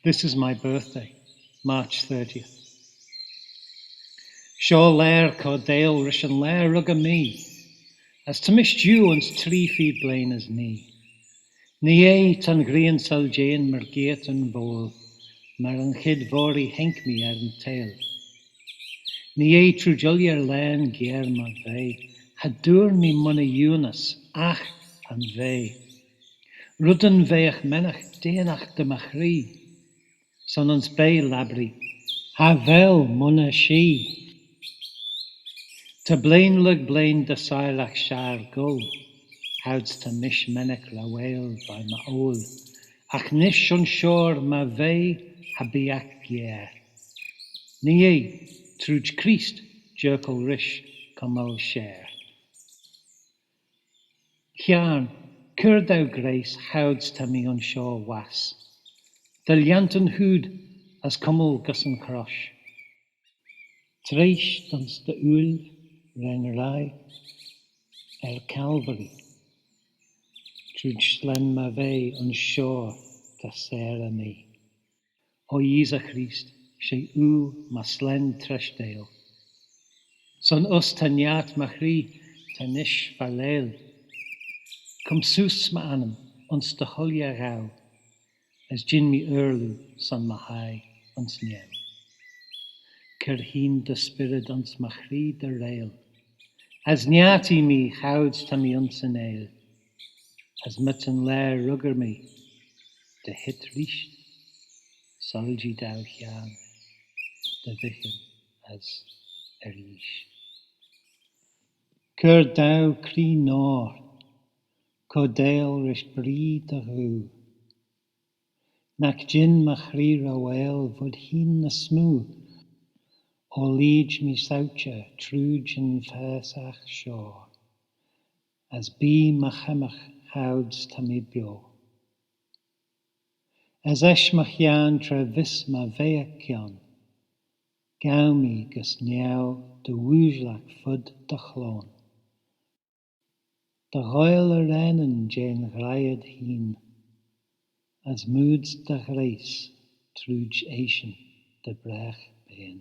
This is my birthday, March 30th. Seo léir có déal rish an léir rug a mí, as tymis dú ans 3 feet blain as ní. Ní é tan grian sal Jane mar géat an bhol, mar an chid bhórí henk mi ar an tail. Ní é trú juliar lén géir ma bhé, ha dúr mi muna Eunice, ach an bhé. Rudan bhéach menach déanach de machrí, son ans bé labri, ha bhel muna sí. Ta blain lug blain de sailach shar go, houds ta mish menach la whale by ma ol, ach nish on shore ma vey ha biach gier. Ní é, trúj Christ, jerkle rish, come share. Chiarn, cur thou grace, houds ta mi on shore was, the lianton hood as cummel gus an crush. Treish dans de uil, ren rai, Calvary, trúj slen ma vey on shore ta sera me. O Isa Christ, sé ma slen treshdale. Son us ta niat machri ta nish valel. Come sus ma anam, ons de hulja rau, as gin mi urlu son ma hai ons niel. Ker heen de spirit ons machri de rail, as niati mi houds ta mi ons an ale, as met an lair rugger me, de hit richt, solji dau chian, de vichen as erish. Ker dau cri nor, co dale rish bri de ru, nak gin machri rawel vod heen na smoo, o liege mi saucha trúj an fesach shore, as bi machemach houds ta mi bio. As esh machian tra vis ma veacion, gau mi gus niau de woojlach fud de chlon. De royal rennen jane riad heen, as moods de grace trúj Asian de brech been.